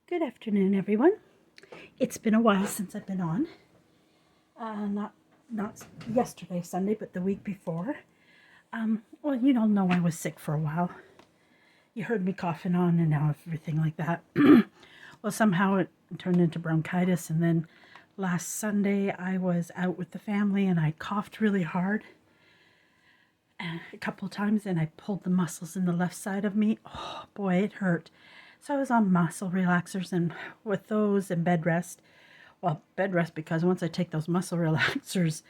Good afternoon, everyone. It's been a while since I've been on. Not yesterday, Sunday, but the week before. Well, you all know I was sick for a while. You heard me coughing on and now everything like that. Well, somehow it turned into bronchitis, and then last Sunday I was out with the family and I coughed really hard a couple of times, and I pulled the muscles in the left side of me. Oh boy, it hurt. So I was on muscle relaxers, and with those and bed rest. Well, bed rest because once I take those muscle relaxers,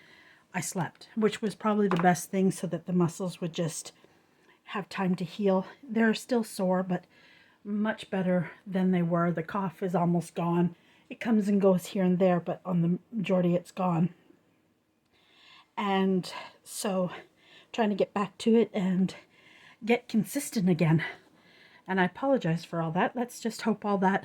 I slept, which was probably the best thing so that the muscles would just have time to heal. They're still sore, but much better than they were. The cough is almost gone. It comes and goes here and there, but on the majority it's gone. And so trying to get back to it and get consistent again. And I apologize for all that. Let's just hope all that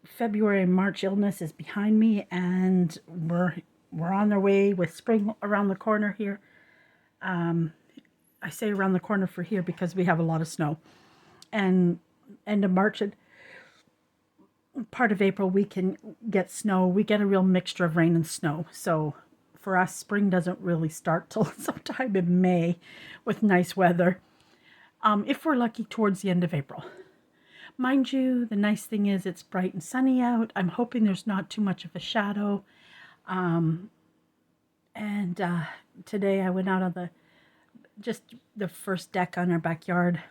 February and March illness is behind me, and we're on our way with spring around the corner here. I say around the corner for here because we have a lot of snow. And end of March and part of April we can get snow. We get a real mixture of rain and snow. So for us, spring doesn't really start till sometime in May with nice weather. If we're lucky, towards the end of April. Mind you, the nice thing is it's bright and sunny out. I'm hoping there's not too much of a shadow. Today I went out on the first deck on our backyard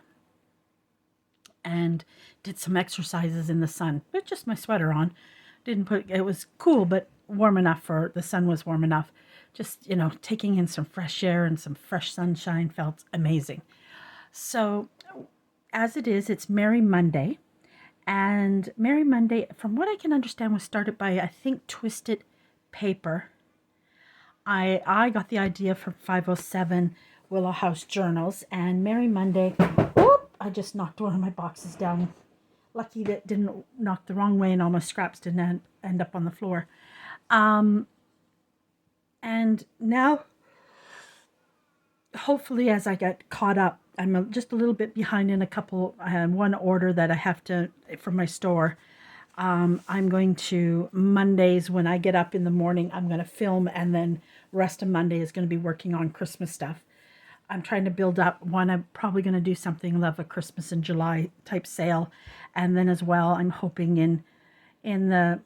and did some exercises in the sun with just my sweater on. It was cool, but warm enough the sun was warm enough. Just, taking in some fresh air and some fresh sunshine felt amazing. So as it is, it's Merry Monday. And Merry Monday, from what I can understand, was started by, I think, Twisted Paper. I got the idea from 507 Willow House Journals. And Merry Monday, I just knocked one of my boxes down. Lucky that didn't knock the wrong way and all my scraps didn't end up on the floor. And now, hopefully, as I get caught up, I'm just a little bit behind in one order that I have to from my store. I'm going to Mondays when I get up in the morning, I'm going to film, and then rest of Monday is going to be working on Christmas stuff. I'm trying to build up one. I'm probably going to do something of a Christmas in July type sale, and then as well, I'm hoping in the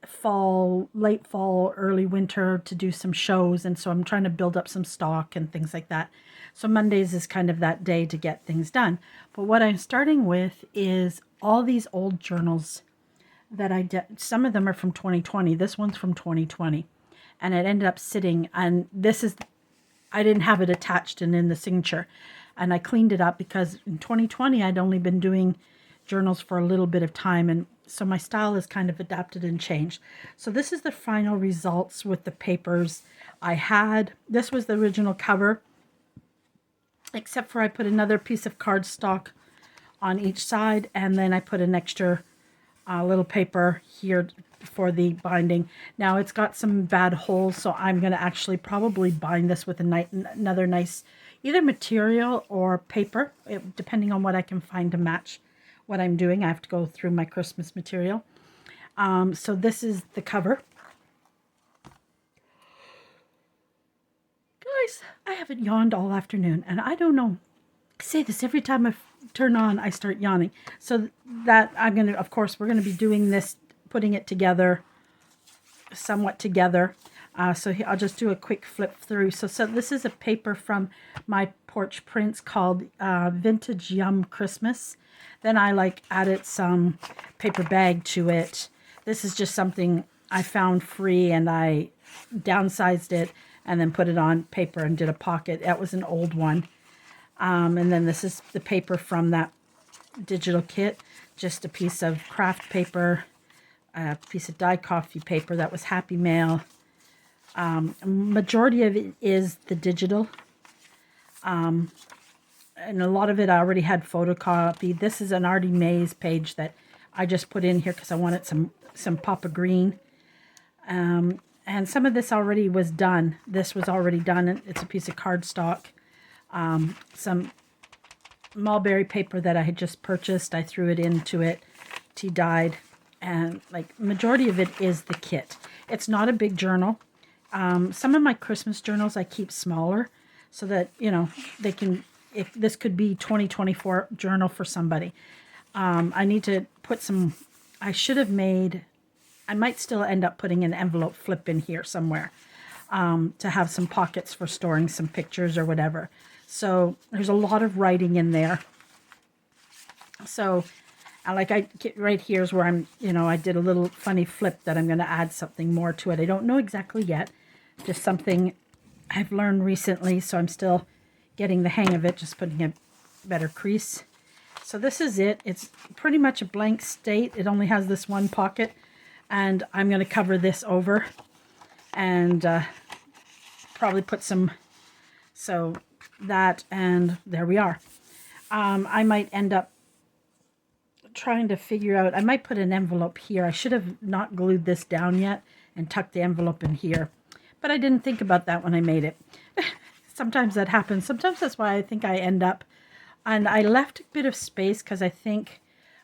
fall, late fall, early winter to do some shows, and so I'm trying to build up some stock and things like that. So Mondays is kind of that day to get things done. But what I'm starting with is all these old journals that I did. Some of them are from 2020. This one's from 2020. And it ended up sitting, and I didn't have it attached and in the signature. And I cleaned it up because in 2020, I'd only been doing journals for a little bit of time. And so my style is kind of adapted and changed. So this is the final results with the papers I had. This was the original cover, except for I put another piece of cardstock on each side, and then I put an extra little paper here for the binding. Now it's got some bad holes, so I'm going to actually probably bind this with another nice either material or paper, depending on what I can find to match what I'm doing. I have to go through my Christmas material. So this is the cover. Guys, I haven't yawned all afternoon, and I don't know. I say this every time I turn on, I start yawning. So that of course, we're going to be doing this, putting it together, somewhat together. So I'll just do a quick flip through. So this is a paper from MyPorchPrints called Vintage Yummy Christmas. Then I added some paper bag to it. This is just something I found free, and I downsized it and then put it on paper and did a pocket. That was an old one. And then this is the paper from that digital kit. Just a piece of craft paper, a piece of die coffee paper. That was Happy Mail. Majority of it is the digital. And a lot of it I already had photocopied. This is an Artie Mays page that I just put in here because I wanted some Papa Green. And some of this already was done. This was already done. It's a piece of cardstock. Some mulberry paper that I had just purchased. I threw it into it, tea dyed. and like majority of it is the kit. It's not a big journal. Some of my Christmas journals I keep smaller so that, you know, they can, if this could be 2024 journal for somebody. I need to put some, I should have made, I might still end up putting an envelope flip in here somewhere to have some pockets for storing some pictures or whatever. So there's a lot of writing in there. So like I get right here's where I'm, you know, I did a little funny flip that I'm going to add something more to it. I don't know exactly yet. Just something I've learned recently, so I'm still getting the hang of it, just putting a better crease. So this is it. It's pretty much a blank state. It only has this one pocket, and I'm going to cover this over and probably put some, so that, and there we are. I might end up trying to figure out, I might put an envelope here. I should have not glued this down yet and tucked the envelope in here, but I didn't think about that when I made it. Sometimes that happens. Sometimes that's why I think I end up, and I left a bit of space because I think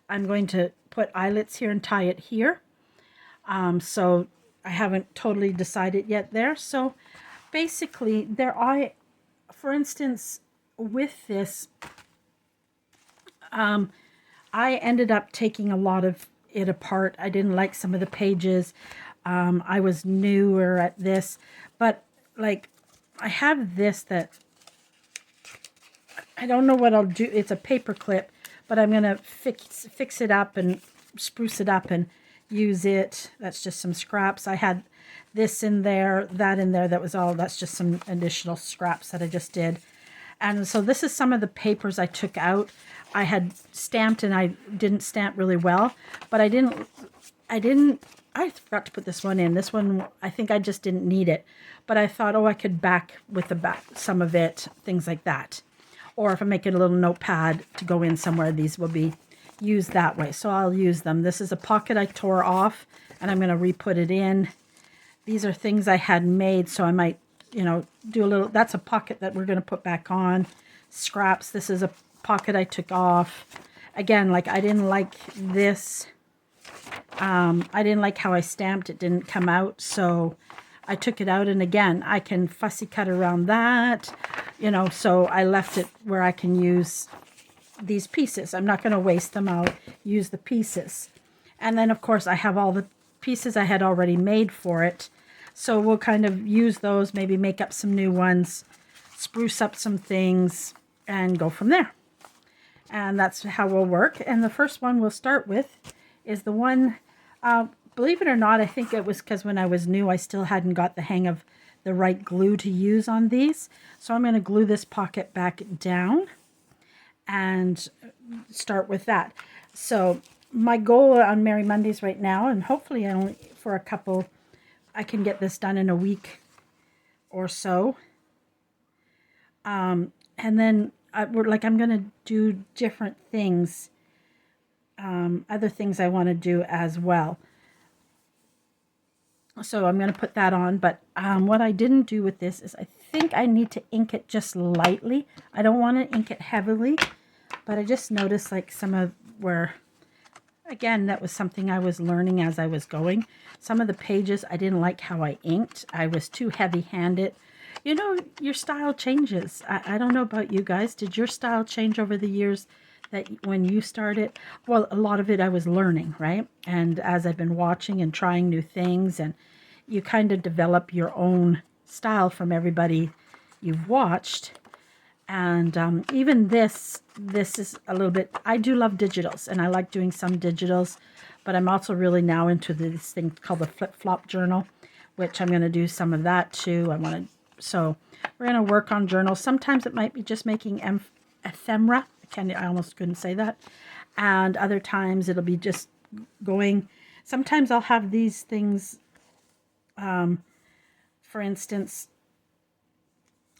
I'm going to put eyelets here and tie it here. So I haven't totally decided yet there. So basically there are, for instance, with this, I ended up taking a lot of it apart. I didn't like some of the pages. I was newer at this, but like I have this that I don't know what I'll do. It's a paper clip, but I'm going to fix it up and spruce it up and use it. That's just some scraps. I had this in there, that in there. That was all. That's just some additional scraps that I just did. And so this is some of the papers I took out. I had stamped and I didn't stamp really well, but I forgot to put this one in. This one, I think I just didn't need it, but I thought, oh, I could back with the back, some of it, things like that. Or if I make it a little notepad to go in somewhere, these will be used that way. So I'll use them. This is a pocket I tore off and I'm going to re-put it in. These are things I had made, so I might, you know, do a little, that's a pocket that we're going to put back on. Scraps. This is a pocket I took off. Again, like I didn't like this. I didn't like how I stamped. It didn't come out, so I took it out. And again, I can fussy cut around that, you know, so I left it where I can use these pieces. I'm not going to waste them. I'll use the pieces. And then, of course, I have all the pieces I had already made for it. So we'll kind of use those, maybe make up some new ones, spruce up some things, and go from there. And that's how we'll work. And the first one we'll start with is the one, believe it or not, I think it was because when I was new, I still hadn't got the hang of the right glue to use on these. So I'm going to glue this pocket back down and start with that. So my goal on Merry Mondays right now, and hopefully only for a couple, I can get this done in a week or so. And then I'm going to do different things, other things I want to do as well. So I'm going to put that on. But what I didn't do with this is I think I need to ink it just lightly. I don't want to ink it heavily, but I just noticed like some of where, again, that was something I was learning as I was going. Some of the pages, I didn't like how I inked. I was too heavy-handed. You know, your style changes. I don't know about you guys. Did your style change over the years that when you started? Well, a lot of it I was learning, right? And as I've been watching and trying new things, and you kind of develop your own style from everybody you've watched. And even this is a little bit, I do love digitals, and I like doing some digitals, but I'm also really now into this thing called the flip-flop journal, which I'm going to do some of that too. So we're going to work on journals. Sometimes it might be just making ephemera. I almost couldn't say that. And other times it'll be just going. Sometimes I'll have these things, for instance,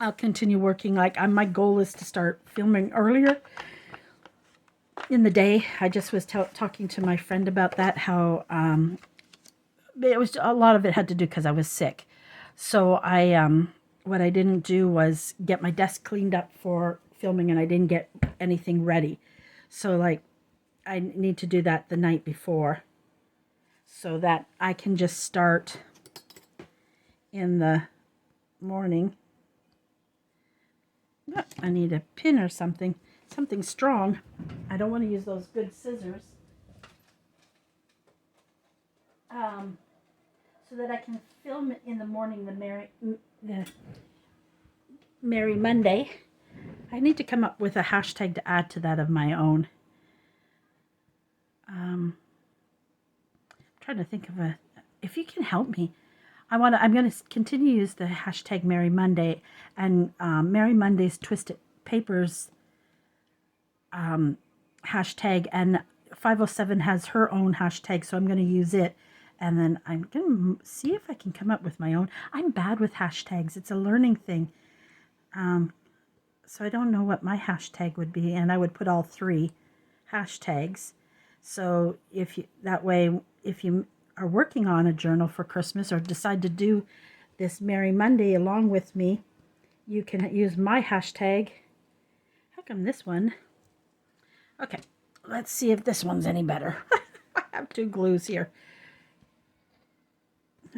I'll continue working. Like my goal is to start filming earlier in the day. I just was talking to my friend about that, how it was, a lot of it had to do because I was sick. So what I didn't do was get my desk cleaned up for filming, and I didn't get anything ready. So like I need to do that the night before. so that I can just start in the morning. Oh, I need a pin or something strong. I don't want to use those good scissors. So that I can film it in the morning, the Merry Monday. I need to come up with a hashtag to add to that of my own. I'm trying to think of if you can help me. I'm going to continue to use the hashtag Merry Monday and Merry Monday's Twisted Papers hashtag, and 507 has her own hashtag, so I'm going to use it. And then I'm going to see if I can come up with my own. I'm bad with hashtags. It's a learning thing. So I don't know what my hashtag would be, and I would put all 3 hashtags. So that way, if you are working on a journal for Christmas or decide to do this Merry Monday along with me, you can use my hashtag. How come this one? Okay, let's see if this one's any better. I have 2 glues here.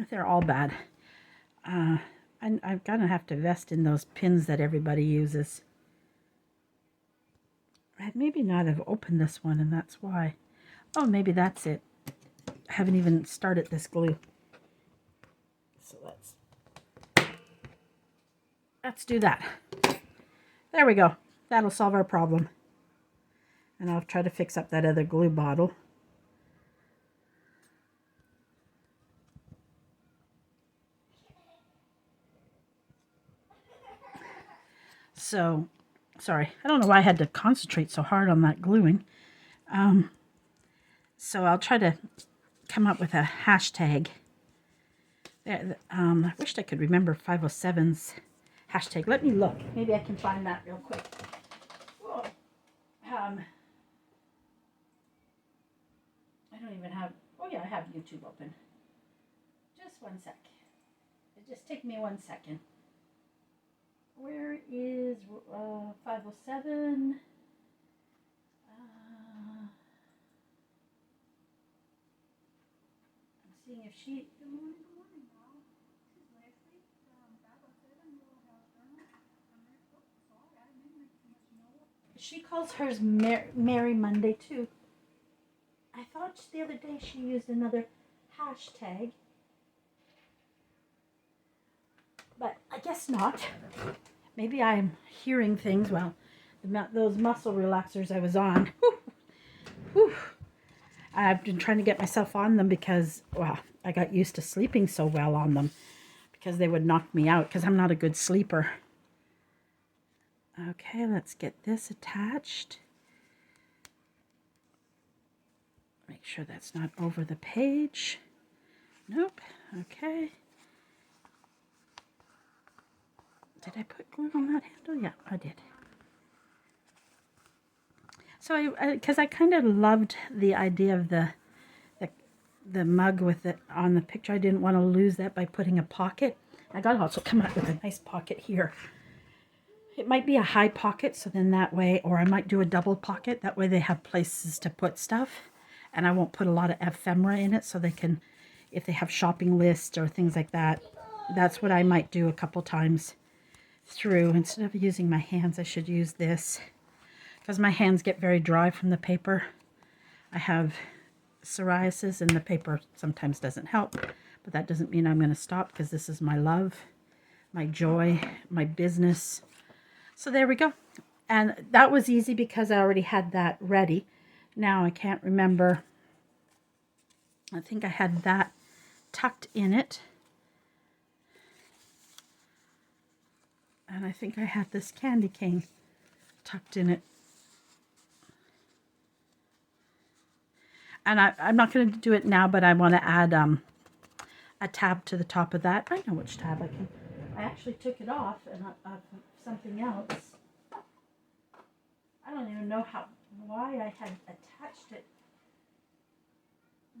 They're all bad. And I'm going to have to invest in those pins that everybody uses. I'd maybe not have opened this one, and that's why. Oh, maybe that's it. I haven't even started this glue. So let's do that. There we go. That'll solve our problem. And I'll try to fix up that other glue bottle. So, sorry, I don't know why I had to concentrate so hard on that gluing. So I'll try to come up with a hashtag. I wished I could remember 507's hashtag. Let me look. Maybe I can find that real quick. Whoa. I don't even have, oh yeah, I have YouTube open. Just one sec. It just take me 1 second. Where is 507? I'm seeing if she... Good morning, Val. This is Leslie from 507. We'll have journal. Sorry, I didn't make too much noise. She calls hers Merry Monday too. I thought the other day she used another hashtag. But I guess not. Maybe I'm hearing things. Well, those muscle relaxers I was on. Whew, whew. I've been trying to get myself on them because, well, I got used to sleeping so well on them because they would knock me out because I'm not a good sleeper. Okay, let's get this attached. Make sure that's not over the page. Nope. Okay. Did I put glue on that handle? Yeah, I did. So because I kind of loved the idea of the mug with it on the picture. I didn't want to lose that by putting a pocket. I got to also come up with a nice pocket here. It might be a high pocket, so then that way, or I might do a double pocket. That way they have places to put stuff. And I won't put a lot of ephemera in it so they can, if they have shopping lists or things like that, that's what I might do a couple times through. Instead of using my hands, I should use this because my hands get very dry from the paper. I have psoriasis and the paper sometimes doesn't help, but that doesn't mean I'm going to stop because this is my love, my joy, my business. So there we go. And that was easy because I already had that ready. Now I can't remember. I think I had that tucked in it. And I think I had this candy cane tucked in it. And I'm not going to do it now, but I want to add a tab to the top of that. I know which tab I can. I actually took it off and something else. I don't even know why I had attached it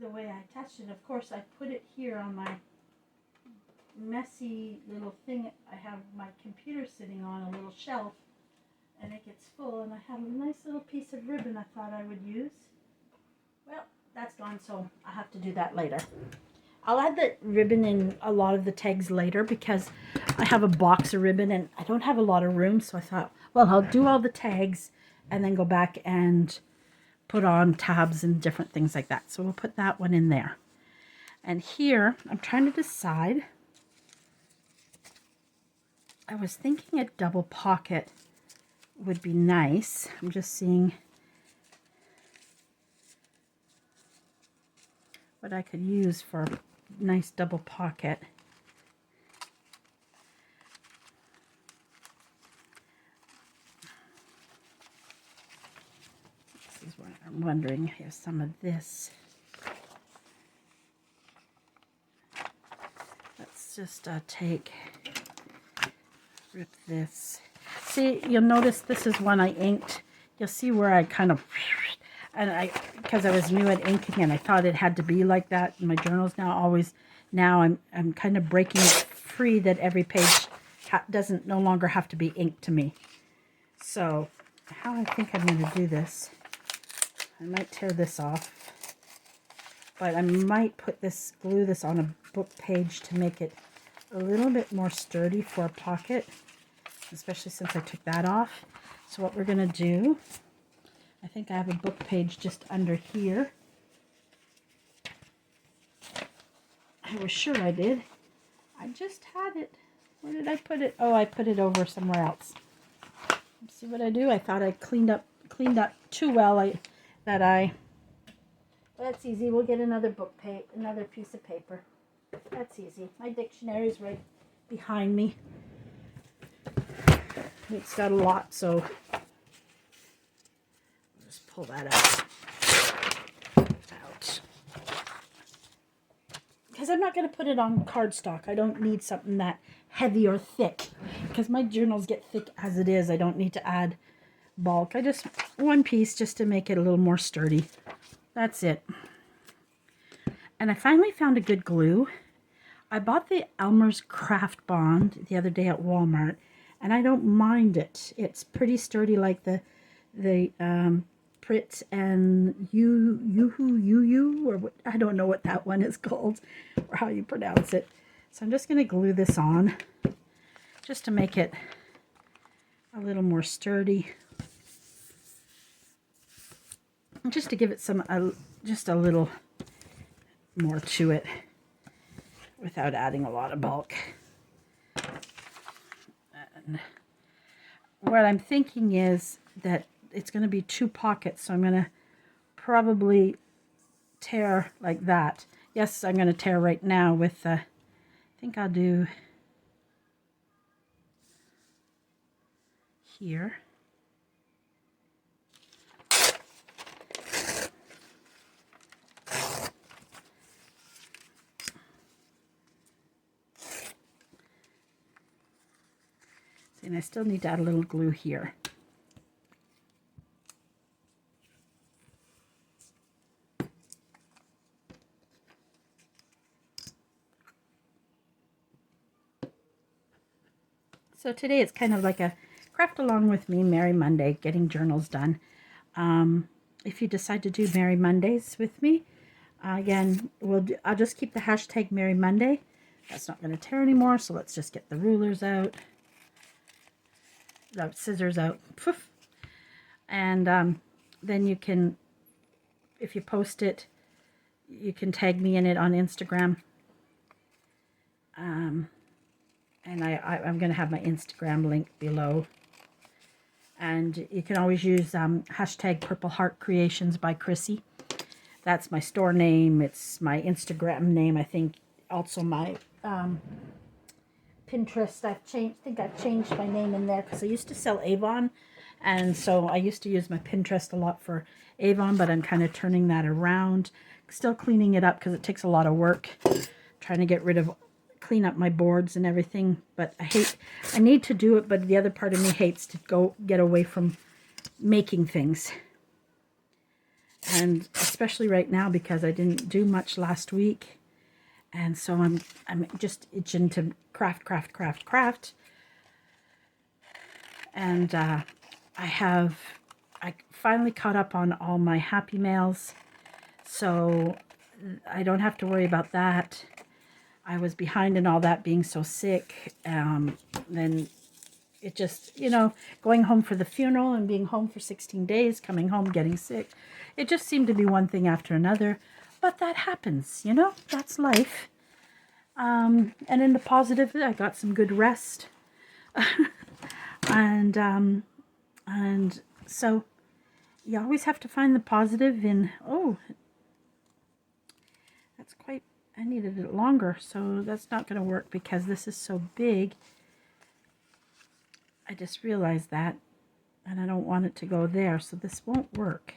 the way I attached it. Of course, I put it here on my messy little thing. I have my computer sitting on a little shelf, and it gets full, and I had a nice little piece of ribbon I thought I would use. Well, that's gone, so I have to do that later. I'll add the ribbon in a lot of the tags later because I have a box of ribbon and I don't have a lot of room. So I thought, well, I'll do all the tags and then go back and put on tabs and different things like that. So we'll put that one in there. And here, I'm trying to decide. I was thinking a double pocket would be nice. I'm just seeing what I could use for a nice double pocket. This is what I'm wondering. Here's some of this. Let's just rip this. See, you'll notice this is one I inked. You'll see where I kind of, and because I was new at inking and I thought it had to be like that in my journals now I'm kind of breaking it free that every page doesn't no longer have to be inked to me. So how I think I'm going to do this, I might tear this off, but I might glue this on a book page to make it a little bit more sturdy for a pocket, especially since I took that off. So what we're going to do, I think I have a book page just under here. I was sure I did. I just had it. Where did I put it? Oh, I put it over somewhere else. See what I do? I thought I cleaned up too well. That's easy. We'll get another another piece of paper. That's easy. My dictionary's right behind me. It's got a lot, so I'll just pull that out. Because I'm not going to put it on cardstock. I don't need something that heavy or thick. Because my journals get thick as it is. I don't need to add bulk. I just, one piece just to make it a little more sturdy. That's it. And I finally found a good glue. I bought the Elmer's Craft Bond the other day at Walmart. And I don't mind it. It's pretty sturdy like the Prit and you or what, I don't know what that one is called or how you pronounce it. So I'm just going to glue this on just to make it a little more sturdy. Just to give it just a little more to it without adding a lot of bulk. And what I'm thinking is that it's going to be 2 pockets, so I'm going to probably tear like that. Yes, I'm going to tear right now with, I think I'll do here. See, and I still need to add a little glue here. So today it's kind of like a craft along with me, Merry Monday, getting journals done. If you decide to do Merry Mondays with me, again, I'll just keep the hashtag Merry Monday. That's not going to tear anymore, so let's just get the rulers out. The scissors out. Poof. And then you can, if you post it, you can tag me in it on Instagram. And I'm going to have my Instagram link below. And you can always use hashtag Purple Heart Creations by Chrissy. That's my store name. It's my Instagram name. I think also my Pinterest. I think I've changed my name in there because I used to sell Avon. And so I used to use my Pinterest a lot for Avon, but I'm kind of turning that around. Still cleaning it up because it takes a lot of work. Trying to clean up my boards and everything, but I need to do it, but the other part of me hates to get away from making things. And especially right now because I didn't do much last week. And so I'm just itching to craft. And I finally caught up on all my Happy Mails. So I don't have to worry about that. I was behind in all that, being so sick. Then it just, going home for the funeral and being home for 16 days, coming home, getting sick. It just seemed to be one thing after another. But that happens, that's life. And in the positive, I got some good rest. and so you always have to find the positive in, that's quite, I needed it longer, so that's not going to work because this is so big. I just realized that, and I don't want it to go there, so this won't work.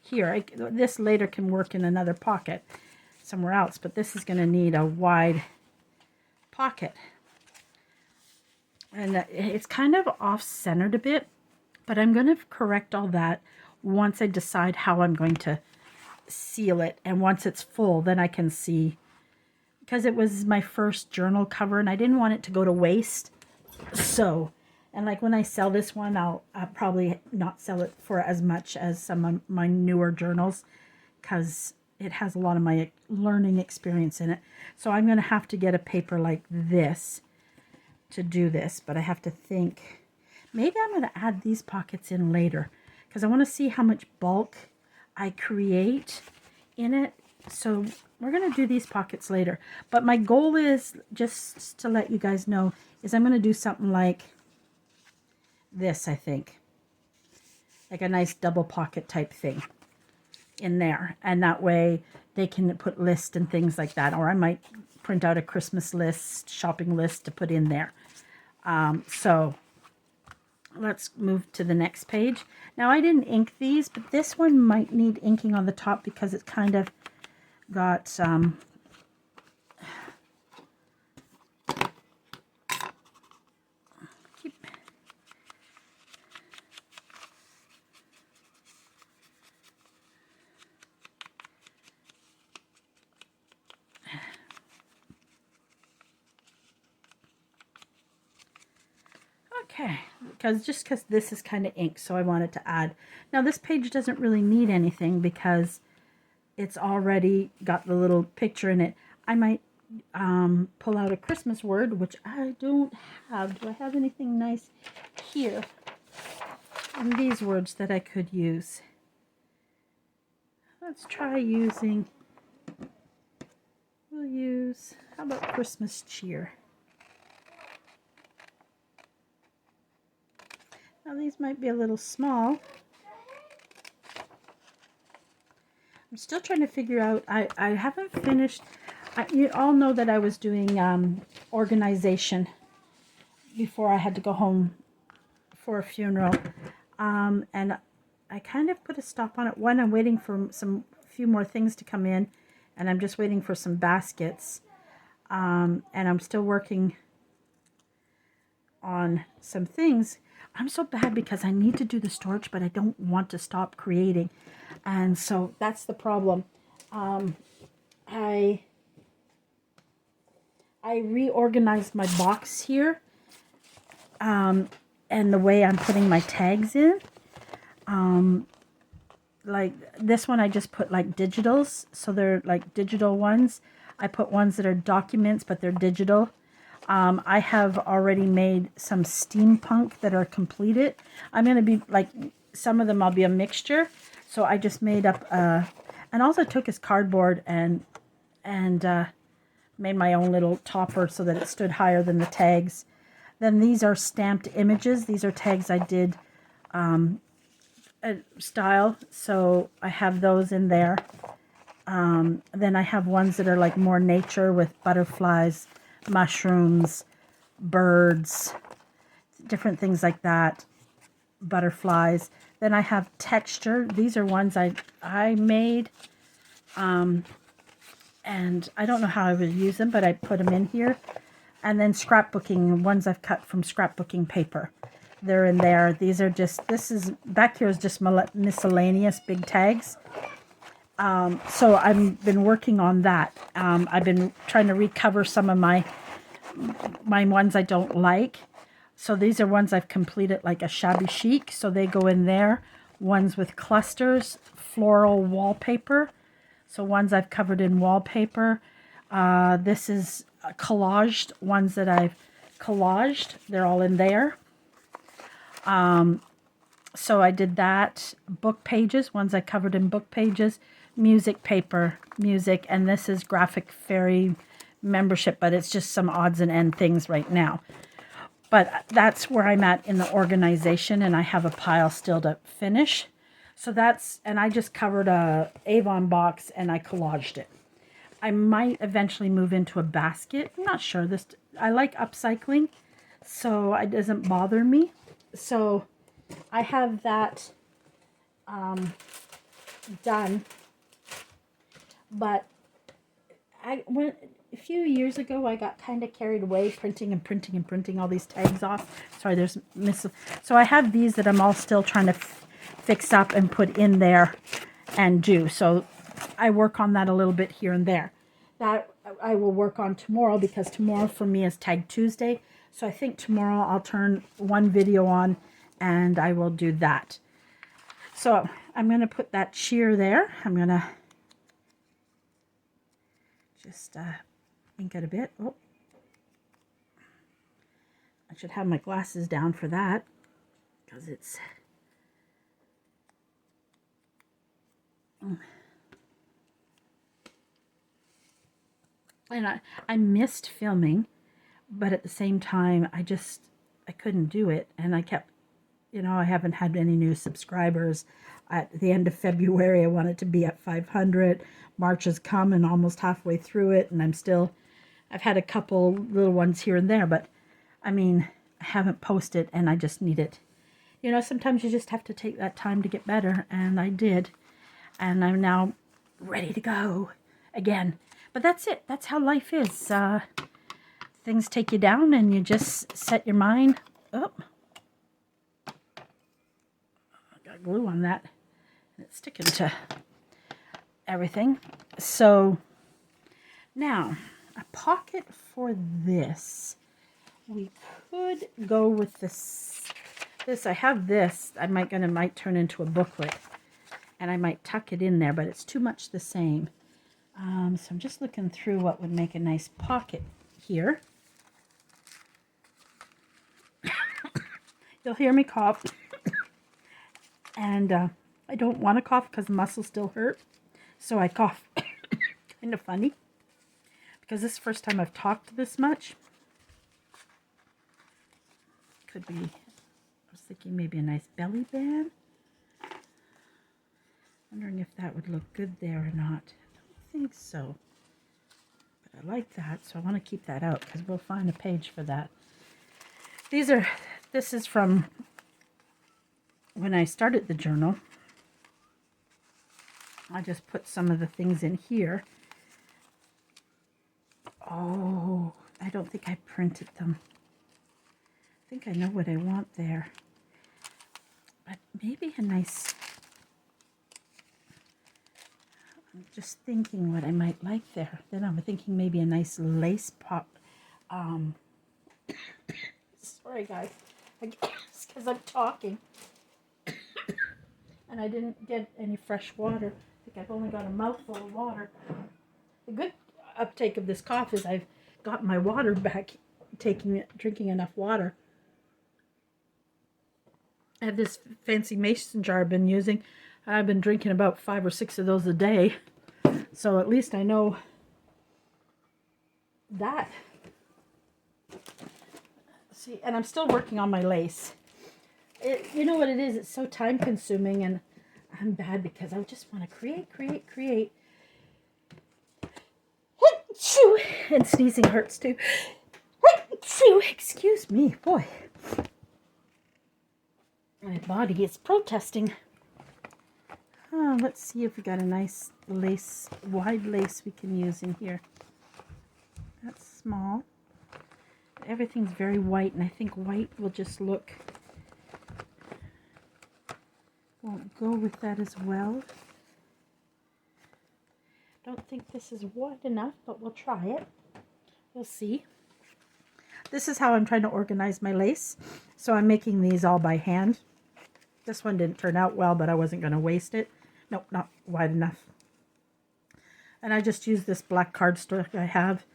Here, this later can work in another pocket somewhere else, but this is going to need a wide pocket. And it's kind of off-centered a bit, but I'm going to correct all that once I decide how I'm going to seal it. And once it's full, then I can see, because it was my first journal cover and I didn't want it to go to waste. So, and like when I sell this one, I'll probably not sell it for as much as some of my newer journals because it has a lot of my learning experience in it. So I'm going to have to get a paper like this to do this, but I have to think, maybe I'm going to add these pockets in later because I want to see how much bulk I create in it. So we're going to do these pockets later, but my goal is, just to let you guys know, is I'm going to do something like this, I think, like a nice double pocket type thing in there, and that way they can put lists and things like that, or I might print out a Christmas list, shopping list to put in there. So let's move to the next page. Now I didn't ink these, but this one might need inking on the top because it's kind of got okay, because this is kind of ink, so I wanted to add. Now this page doesn't really need anything because it's already got the little picture in it. I might pull out a Christmas word, which I don't have. Do I have anything nice here? And these words that I could use. Let's try using, we'll use, how about Christmas cheer? Now these might be a little small. I'm still trying to figure out, I haven't finished, you all know that I was doing organization before I had to go home for a funeral. And I kind of put a stop on it. One, I'm waiting for few more things to come in, and I'm just waiting for some baskets. And I'm still working on some things. I'm so bad because I need to do the storage, but I don't want to stop creating. And so that's the problem. I reorganized my box here. And the way I'm putting my tags in. Like this one I just put like digitals. So they're like digital ones. I put ones that are documents, but they're digital. I have already made some steampunk that are completed. I'm going to be like, some of them I'll be a mixture. So I just made up, and all I took is cardboard and made my own little topper so that it stood higher than the tags. Then these are stamped images. These are tags I did style. So I have those in there. Then I have ones that are like more nature with butterflies, mushrooms, birds, different things like that, butterflies. Then I have texture. These are ones I made, and I don't know how I would use them, but I put them in here. And then scrapbooking, ones I've cut from scrapbooking paper. They're in there. These are just, back here is just miscellaneous big tags. So I've been working on that. I've been trying to recover some of my ones I don't like. So these are ones I've completed like a shabby chic. So they go in there. Ones with clusters, floral wallpaper. So ones I've covered in wallpaper. This is collaged, ones that I've collaged. They're all in there. So I did that. Book pages, ones I covered in book pages. Music paper, music. And this is Graphic Fairy membership, but it's just some odds and end things right now. But that's where I'm at in the organization, and I have a pile still to finish. So that's, and I just covered a Avon box and I collaged it. I might eventually move into a basket. I'm not sure. I like upcycling, so it doesn't bother me. So I have that done. But a few years ago, I got kind of carried away printing all these tags off. Sorry, there's so I have these that I'm all still trying to fix up and put in there and do. So I work on that a little bit here and there. That I will work on tomorrow, because tomorrow for me is Tag Tuesday. So I think tomorrow I'll turn one video on and I will do that. So I'm going to put that sheer there. I'm going to just ink it a bit. Oh, I should have my glasses down for that, because it's and I missed filming, but at the same time I couldn't do it, and I kept, I haven't had any new subscribers. At the end of February I wanted to be at 500. March has come and almost halfway through it, and I've had a couple little ones here and there, but I mean, I haven't posted, and I just need it. Sometimes you just have to take that time to get better, and I did. And I'm now ready to go again. But that's it. That's how life is. Things take you down, and you just set your mind. Oh, I got glue on that. It's sticking to everything. So now, a pocket for this. We could go with this. I have this. I might turn into a booklet, and I might tuck it in there, but it's too much the same. So I'm just looking through what would make a nice pocket here. You'll hear me cough. And I don't want to cough because the muscles still hurt. So I cough kind of funny, because this is the first time I've talked this much. Could be, I was thinking maybe a nice belly band. Wondering if that would look good there or not. I don't think so. But I like that, so I want to keep that out, because we'll find a page for that. This is from when I started the journal. I just put some of the things in here. Oh, I don't think I printed them. I think I know what I want there. But maybe a nice... I'm just thinking what I might like there. Then I'm thinking maybe a nice lace pop. Sorry guys, it's because I'm talking. And I didn't get any fresh water. I think I've only got a mouthful of water. The good uptake of this cough is I've got my water back, drinking enough water. I have this fancy mason jar I've been using. I've been drinking about 5 or 6 of those a day. So at least I know that. See, and I'm still working on my lace. You know what it is? It's so time consuming, and I'm bad because I just want to create. And sneezing hurts too. Excuse me, boy. My body is protesting. Let's see if we got a nice lace, wide lace we can use in here. That's small. Everything's very white, and I think white will just look... won't go with that as well. Don't think this is wide enough, but we'll try it. We'll see. This is how I'm trying to organize my lace. So I'm making these all by hand. This one didn't turn out well, but I wasn't going to waste it. Nope, not wide enough. And I just use this black cardstock I have,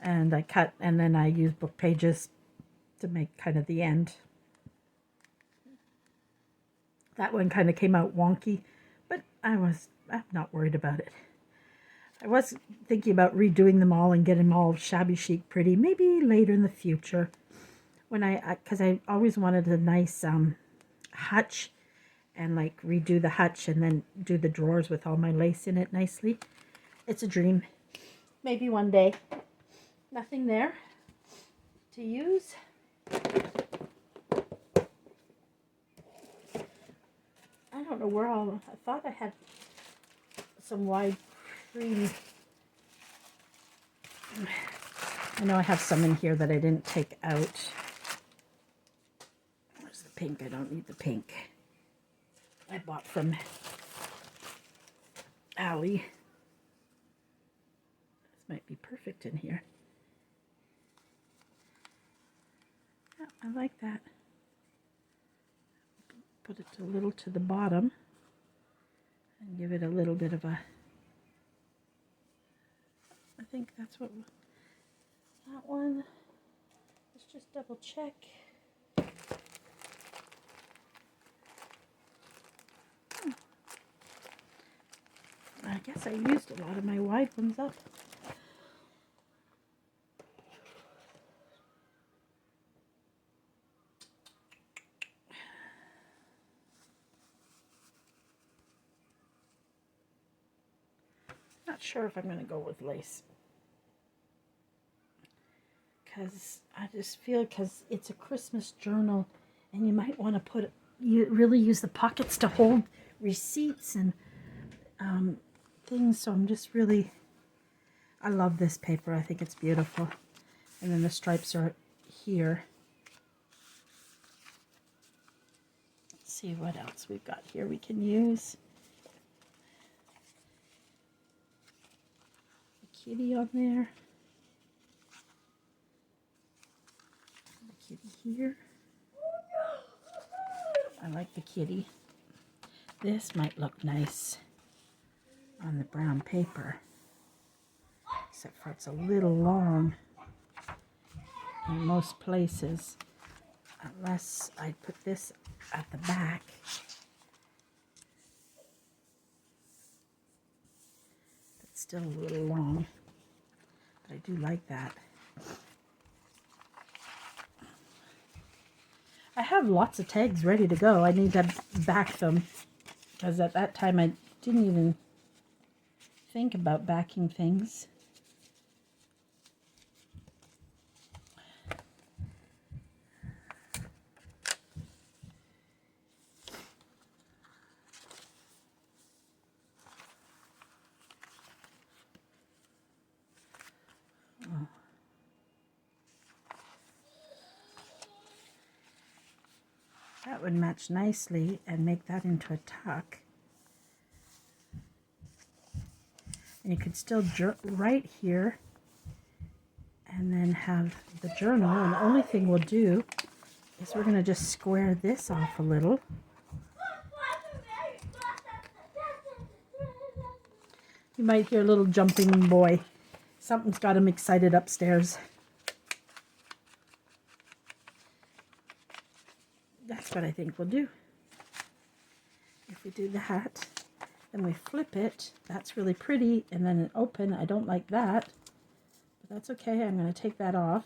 and I cut, and then I use book pages to make kind of the end. That one kind of came out wonky, but I'm not worried about it. I was thinking about redoing them all and getting them all shabby chic pretty, maybe later in the future. Because I always wanted a nice hutch, and like redo the hutch and then do the drawers with all my lace in it nicely. It's a dream. Maybe one day. Nothing there to use. I don't know where I thought I had some wide cream. I know I have some in here that I didn't take out. Where's the pink? I don't need the pink. I bought from Allie. This might be perfect in here. Yeah, I like that. Put it a little to the bottom and give it a little bit of a, I think that's what, that one, let's just double check. I guess I used a lot of my wide ones up. Not sure if I'm going to go with lace. Because I just feel, because it's a Christmas journal, and you might want to really use the pockets to hold receipts and things. So I'm just really, I love this paper. I think it's beautiful. And then the stripes are here. Let's see what else we've got here we can use. The kitty on there. The kitty here. I like the kitty. This might look nice on the brown paper, except for it's a little long in most places, unless I put this at the back. It's still a little long, but I do like that. I have lots of tags ready to go. I need to back them, because at that time I didn't even think about backing things. That would match nicely and make that into a tuck. And you could still write here and then have the journal. And the only thing we'll do is we're going to just square this off a little. You might hear a little jumping boy. Something's got him excited upstairs. That's what I think we'll do. If we do that, then we flip it. That's really pretty. And then an open. I don't like that, but that's okay. I'm going to take that off,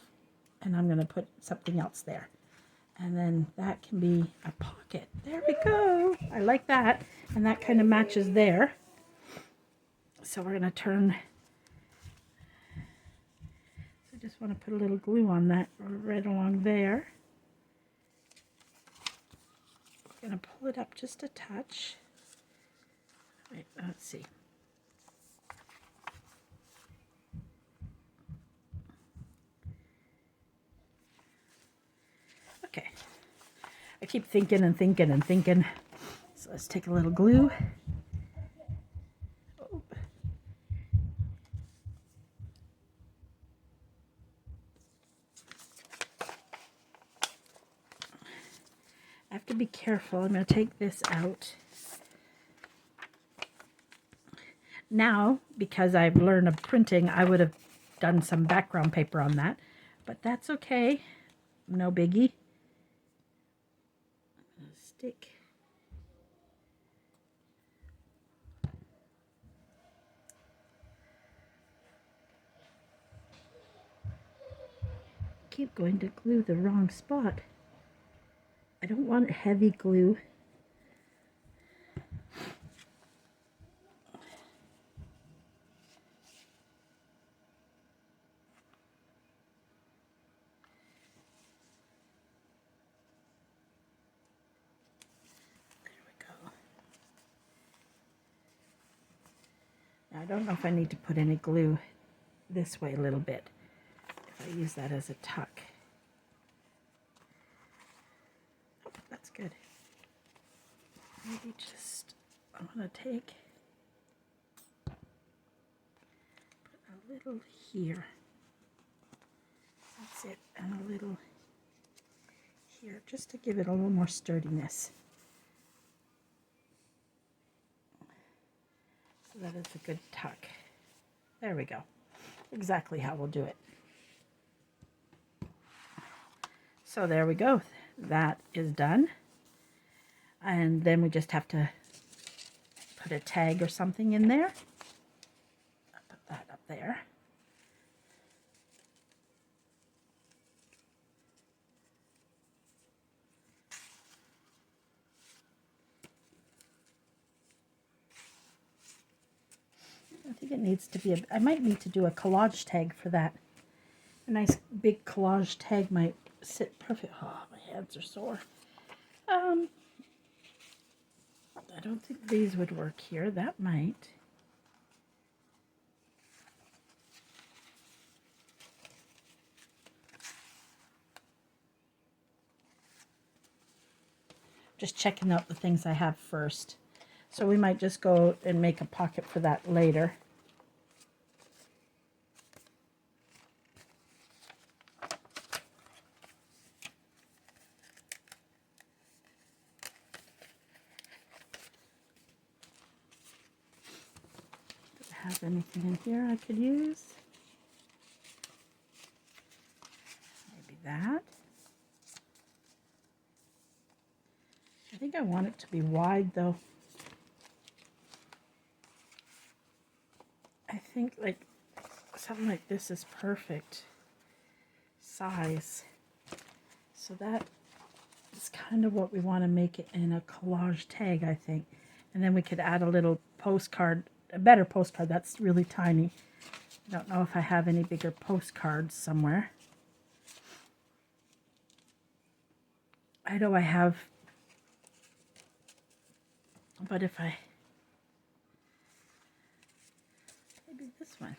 and I'm going to put something else there. And then that can be a pocket. There we go. I like that. And that kind of matches there. So we're going to turn. So I just want to put a little glue on that right along there. I'm going to pull it up just a touch. Wait, let's see. Okay. I keep thinking and thinking and thinking. So let's take a little glue. Oh. I have to be careful. I'm going to take this out. Now, because I've learned of printing, I would have done some background paper on that, but that's okay. No biggie. Stick. Keep going to glue the wrong spot. I don't want heavy glue. I don't know if I need to put any glue this way a little bit, if I use that as a tuck. Oh, that's good. Maybe just, I want to take, put a little here. That's it, and a little here, just to give it a little more sturdiness. So that is a good tuck. There we go. Exactly how we'll do it. So there we go. That is done. And then we just have to put a tag or something in there. I'll put that up there. I think it needs to be, I might need to do a collage tag for that. A nice big collage tag might sit perfect. Oh, my hands are sore. I don't think these would work here. That might. Just checking out the things I have first. So we might just go and make a pocket for that later. Do I have anything in here I could use? Maybe that. I think I want it to be wide though. I think like something like this is perfect size. So that is kind of what we want to make it in a collage tag, I think. And then we could add a little postcard, a better postcard. That's really tiny. I don't know if I have any bigger postcards somewhere. I know I have, but if I, maybe this one.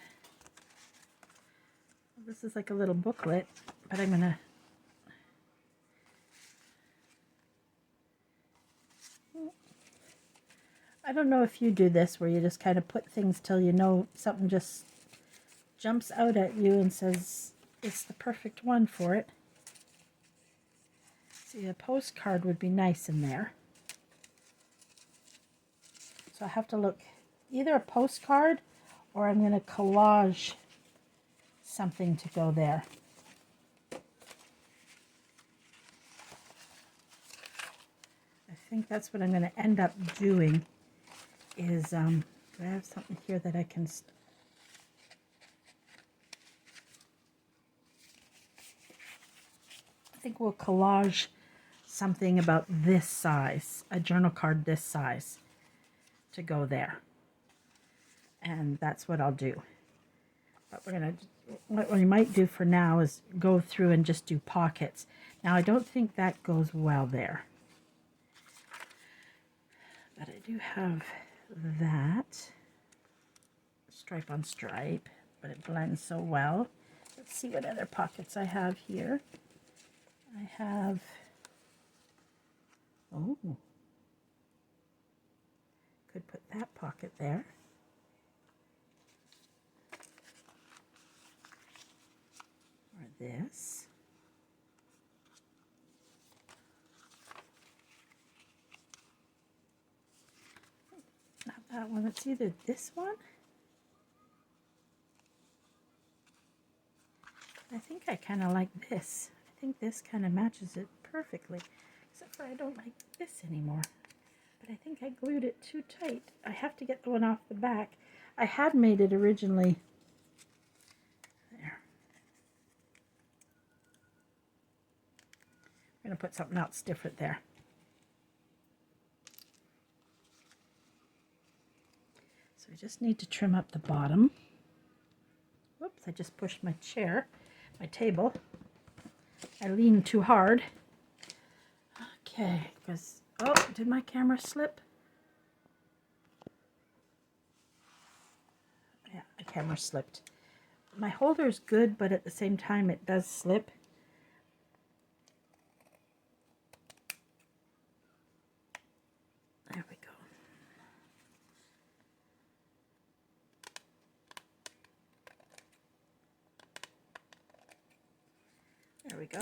Well, this is like a little booklet, but I'm gonna, I don't know if you do this where you just kind of put things till you know something just jumps out at you and says it's the perfect one for it. See, a postcard would be nice in there. So I have to look either a postcard or I'm going to collage something to go there. I think that's what I'm going to end up doing is, do I have something here that I can, I think we'll collage something about this size, a journal card this size to go there. And that's what I'll do. But we're going to, what we might do for now is go through and just do pockets. Now I don't think that goes well there. But I do have that stripe on stripe, but it blends so well. Let's see what other pockets I have here. I have, oh, could put that pocket there. Or this. Not that one, it's either this one. I think I kind of like this. I think this kind of matches it perfectly, except for I don't like this anymore. But I think I glued it too tight. I have to get the one off the back. I had made it originally. There. I'm going to put something else different there. So I just need to trim up the bottom. Whoops, I just pushed my chair, my table. I leaned too hard. Okay, because, oh, did my camera slip? Yeah, the camera slipped. My holder is good, but at the same time it does slip. There we go. There we go.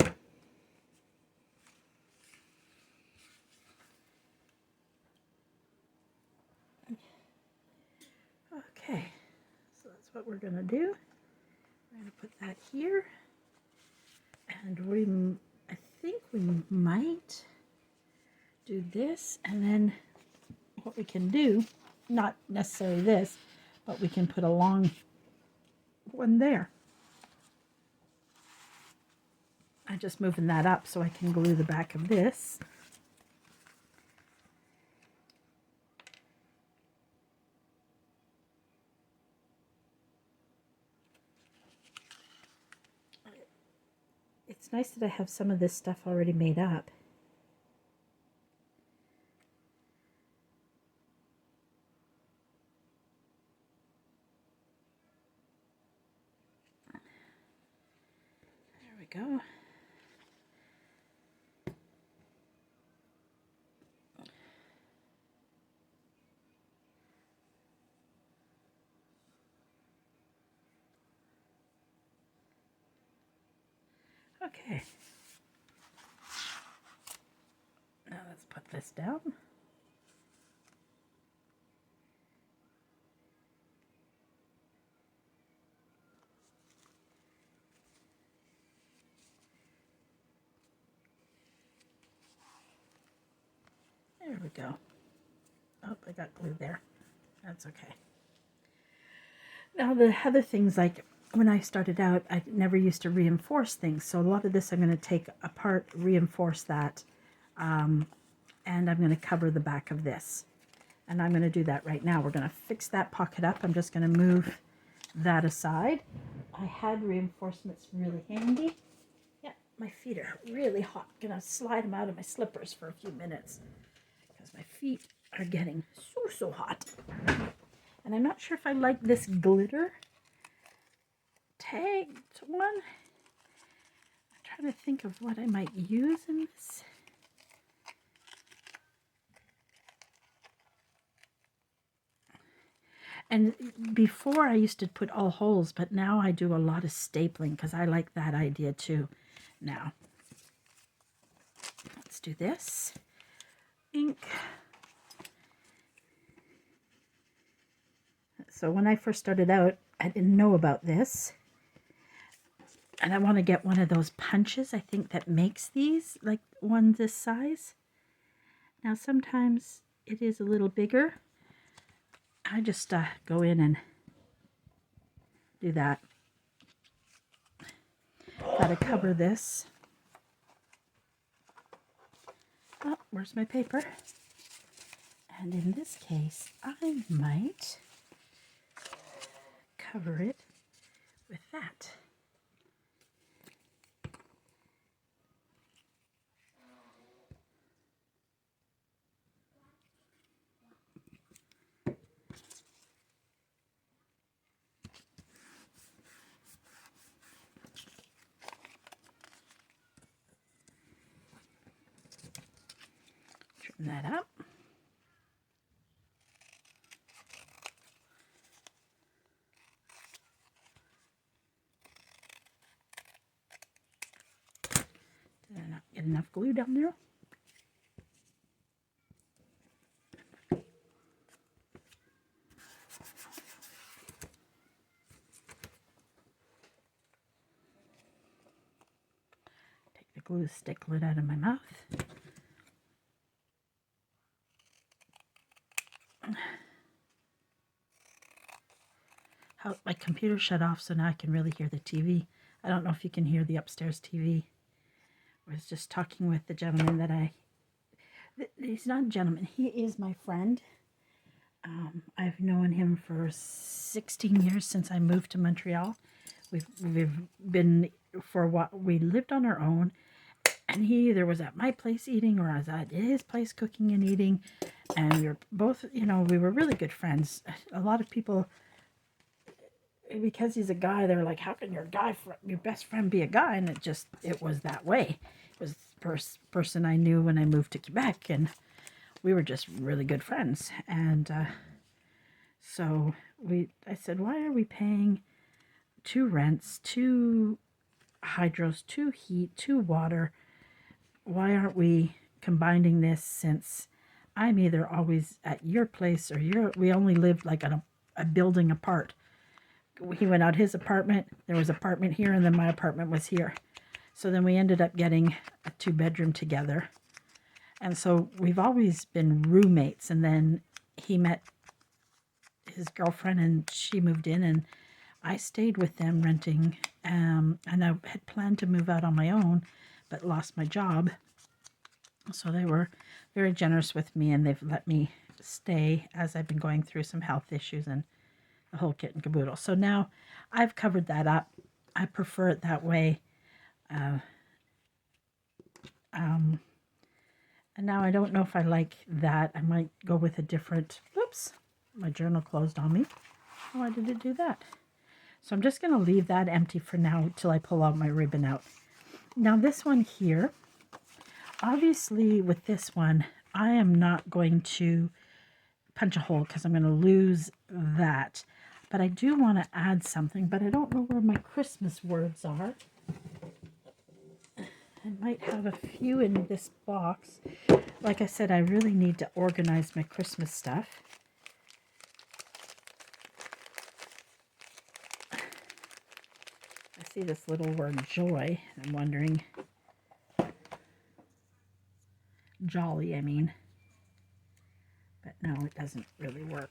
Okay, so that's what we're going to do. We're going to put that here. And I think we might do this, and then what we can do, not necessarily this, but we can put a long one there. I'm just moving that up so I can glue the back of this. It's nice that I have some of this stuff already made up. There we go. Okay. Now let's put this down. There we go. Oh, I got glue there. That's okay. Now the other things, like when I started out, I never used to reinforce things. So a lot of this I'm going to take apart, reinforce that, and I'm going to cover the back of this. And I'm going to do that right now. We're going to fix that pocket up. I'm just going to move that aside. I had reinforcements really handy. Yeah, my feet are really hot. I'm going to slide them out of my slippers for a few minutes because my feet are getting so hot. And I'm not sure if I like this glitter tagged one. I'm trying to think of what I might use in this. And before I used to put all holes, but now I do a lot of stapling because I like that idea too. Now, let's do this. Ink. So when I first started out, I didn't know about this. And I want to get one of those punches, I think, that makes these, like one this size. Now sometimes it is a little bigger. I just go in and do that. Gotta cover this. Oh, where's my paper? And in this case, I might cover it with that. Trim that up. Did I not get enough glue down there? the glue stick lid out of my mouth. How my computer shut off, so now I can really hear the TV. I don't know if you can hear the upstairs TV. I was just talking with the gentleman that he's not a gentleman, he is my friend. I've known him for 16 years since I moved to Montreal. We've been, for a while, we lived on our own, and he either was at my place eating or I was at his place cooking and eating, and we were both, you know, we were really good friends. A lot of people, because he's a guy, they're like, how can your best friend be a guy? And it was that way. It was the first person I knew when I moved to Quebec, and we were just really good friends. And so I said, why are we paying 2 rents, 2 hydros, 2 heat, 2 water? Why aren't we combining this, since I'm either always at your place or we only lived like a building apart. He went out his apartment, there was an apartment here, and then my apartment was here. So then we ended up getting a 2-bedroom together. And so we've always been roommates, and then he met his girlfriend and she moved in, and I stayed with them renting, and I had planned to move out on my own, but lost my job. So they were very generous with me, and they've let me stay as I've been going through some health issues and the whole kit and caboodle. So now I've covered that up. I prefer it that way. And now I don't know if I like that. I might go with a different, oops, my journal closed on me. Why did it do that? So I'm just going to leave that empty for now till I pull out my ribbon out. Now this one here, obviously with this one, I am not going to punch a hole because I'm going to lose that. But I do want to add something, but I don't know where my Christmas words are. I might have a few in this box. Like I said, I really need to organize my Christmas stuff. I see this little word joy. I'm wondering. Jolly, I mean. But no, it doesn't really work.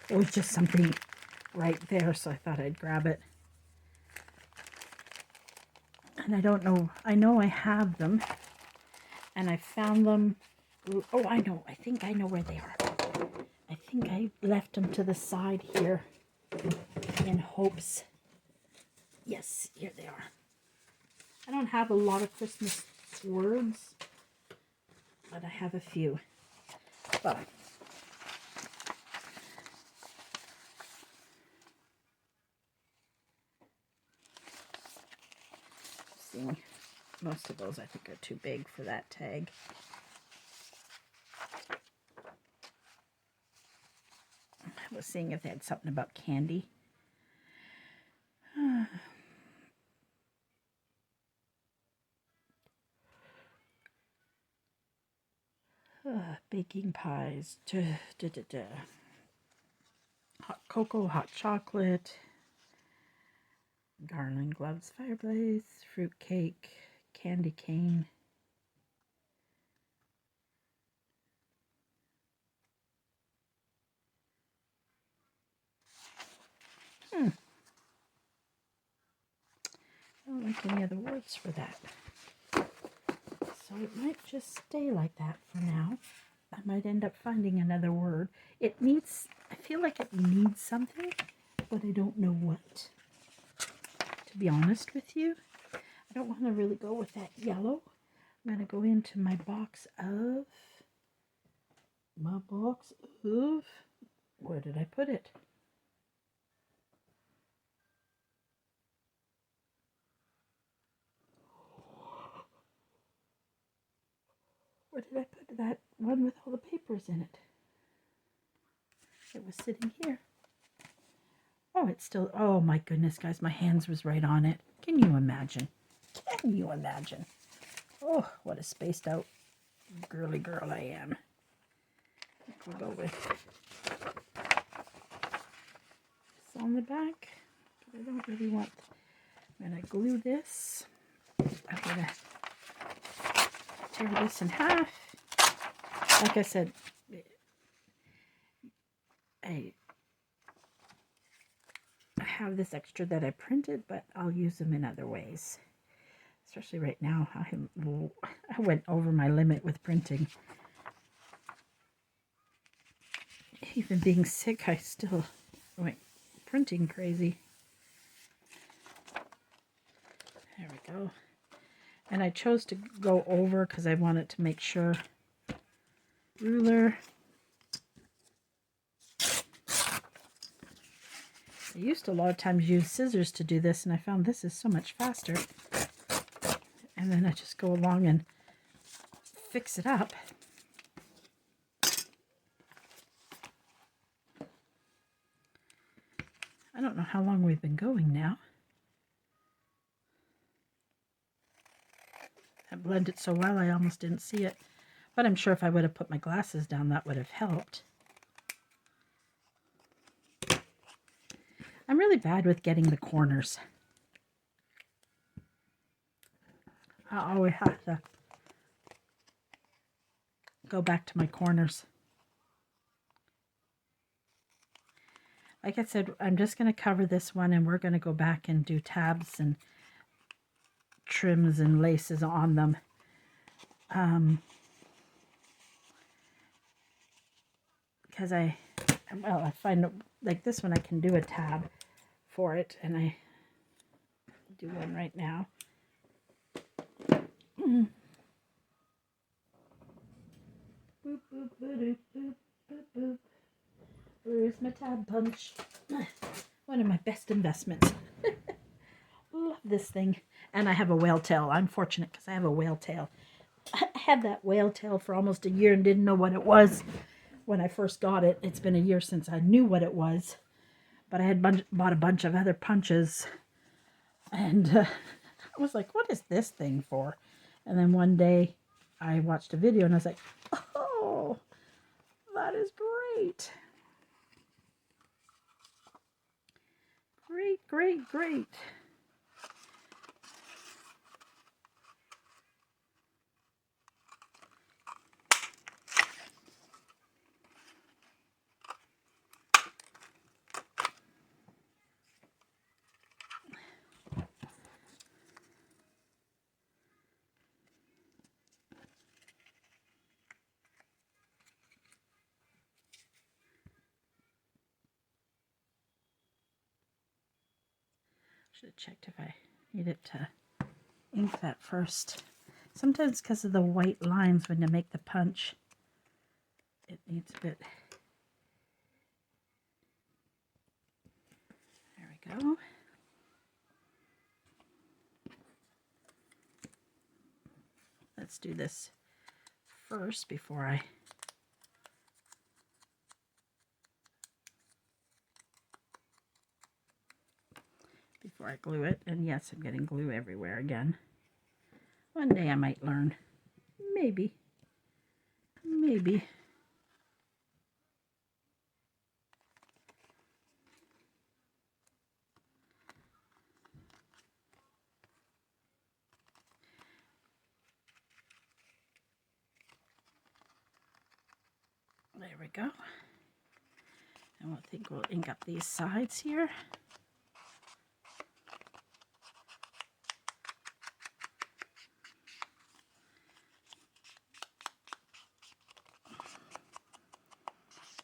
It was just something right there, so I thought I'd grab it. And I don't know, I know I have them, and I found them. Oh, I know, I think I know where they are. I think I left them to the side here in hopes. Yes, here they are. I don't have a lot of Christmas words, but I have a few. But seeing most of those I think are too big for that tag. I was seeing if they had something about candy. Baking pies, hot cocoa, hot chocolate, garland, gloves, fireplace, fruit cake, candy cane. I don't like any other words for that. So it might just stay like that for now. I might end up finding another word. It needs, I feel like it needs something, but I don't know what. To be honest with you, I don't want to really go with that yellow. I'm going to go into my box of, where did I put it? Where did I put that one with all the papers in it? It was sitting here. Oh, it's still, oh my goodness, guys, my hands was right on it. Can you imagine? Can you imagine? Oh, what a spaced out girly girl I am. We'll go with this on the back. But I don't really want, I'm going to glue this. I'm going to tear this in half. Like I said, I have this extra that I printed, but I'll use them in other ways. Especially right now, I went over my limit with printing. Even being sick, I still went printing crazy. There we go. And I chose to go over because I wanted to make sure. Ruler. I used to a lot of times use scissors to do this, and I found this is so much faster. And then I just go along and fix it up. I don't know how long we've been going now. I blended so well I almost didn't see it. But I'm sure if I would have put my glasses down, that would have helped. I'm really bad with getting the corners. I always have to go back to my corners. Like I said, I'm just going to cover this one, and we're going to go back and do tabs and trims and laces on them. Because I find like this one I can do a tab for it, and I do one right now. Boop, boop, boop, boop, boop, boop, boop. Where's my tab punch? One of my best investments. Love this thing. And I have a whale tail. I'm fortunate because I have a whale tail. I had that whale tail for almost a year and didn't know what it was when I first got it. It's been a year since I knew what it was. But I had bought a bunch of other punches. And I was like, what is this thing for? And then one day I watched a video and I was like, oh, that is great. Great, great, great. Should have checked if I needed to ink that first. Sometimes because of the white lines when you make the punch, it needs a bit. There we go. Let's do this first before I glue it. And yes, I'm getting glue everywhere again. One day I might learn. Maybe. Maybe. There we go. And we'll ink up these sides here.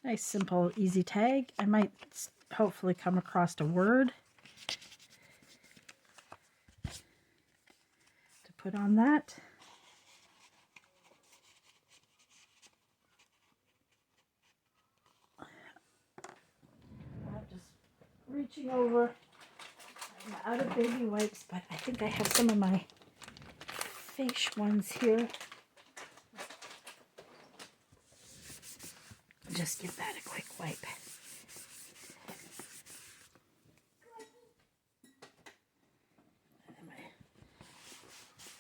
Nice, simple, easy tag. I might hopefully come across a word to put on that. I'm just reaching over. I'm out of baby wipes, but I think I have some of my face ones here. Just give that a quick wipe.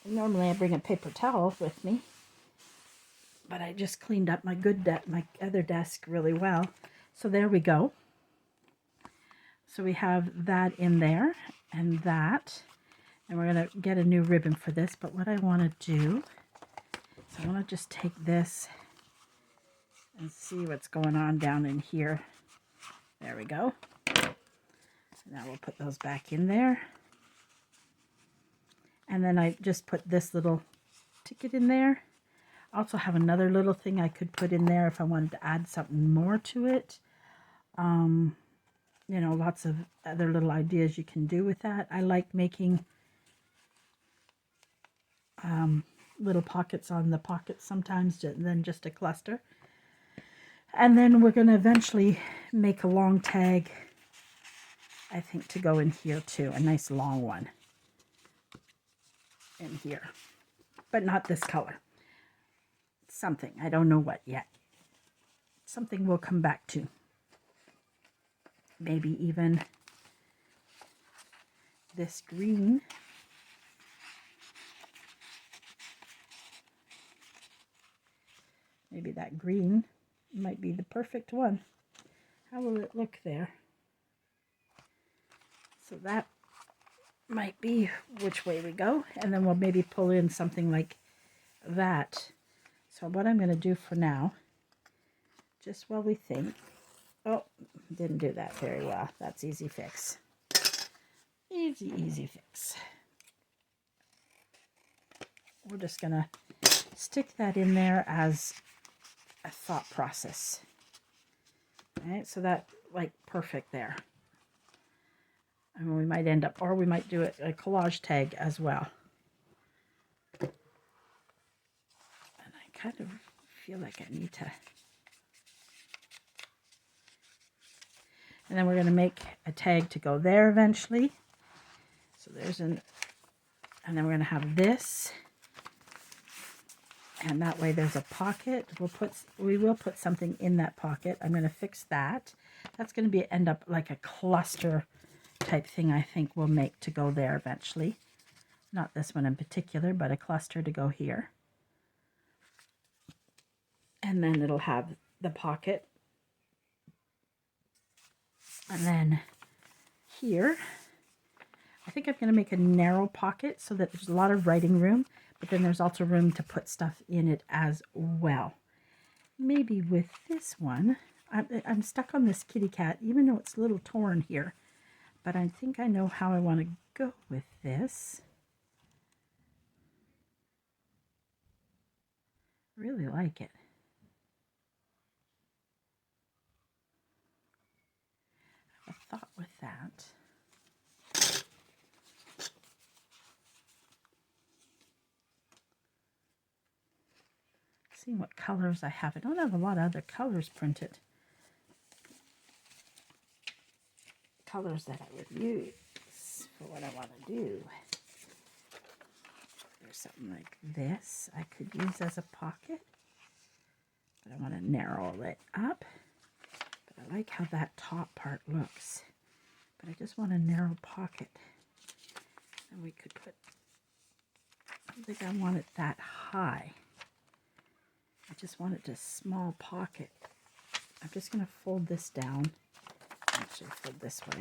Normally I bring a paper towel with me, but I just cleaned up my my other desk really well. So there we go. So we have that in there and that, and we're going to get a new ribbon for this. But what I want to do So I want to just take this and see what's going on down in here. There we go. Now we'll put those back in there. And then I just put this little ticket in there. I also have another little thing I could put in there if I wanted to add something more to it. You know, lots of other little ideas you can do with that. I like making little pockets on the pockets sometimes, than just a cluster. And then we're going to eventually make a long tag, I think, to go in here too. A nice long one in here, but not this color. Something, I don't know what yet. Something we'll come back to. Maybe even this green. Maybe that green might be the perfect one. How will it look there? So that might be which way we go. And then we'll maybe pull in something like that. So what I'm going to do for now, just while we think. Oh, didn't do that very well. That's easy fix. Easy fix. We're just going to stick that in there as a thought process. All right, so that, like, perfect there. And we might end up, or we might do a collage tag as well. And I kind of feel like I need to. And then we're going to make a tag to go there eventually. So there's and then we're going to have this. And that way there's a pocket. We will put something in that pocket. I'm going to fix that. That's going to end up like a cluster type thing, I think we'll make to go there eventually. Not this one in particular, but a cluster to go here. And then it'll have the pocket. And then here, I think I'm going to make a narrow pocket so that there's a lot of writing room, but then there's also room to put stuff in it as well. Maybe with this one, I'm stuck on this kitty cat, even though it's a little torn here, but I think I know how I want to go with this. I really like it. I have a thought with that. Seeing what colors I have. I don't have a lot of other colors printed. Colors that I would use for what I want to do. There's something like this I could use as a pocket, but I want to narrow it up. But I like how that top part looks, but I just want a narrow pocket. And we could put, I don't think I want it that high. I just want it a small pocket. I'm just going to fold this down. Actually, fold this way.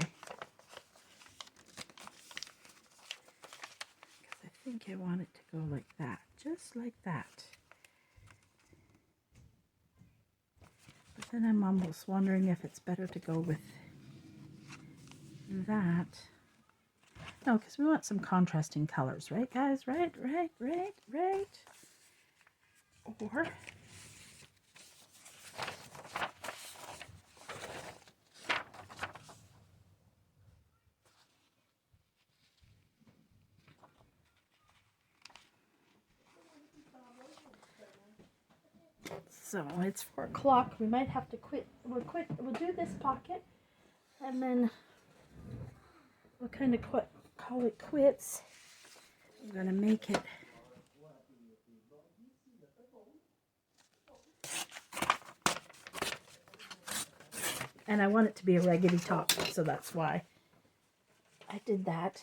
Because I think I want it to go like that. Just like that. But then I'm almost wondering if it's better to go with that. No, because we want some contrasting colors, right, guys? Right. Or so it's 4 o'clock. We might have to quit. We'll do this pocket, and then we'll kind of call it quits. I'm gonna make it. And I want it to be a raggedy top, so that's why I did that.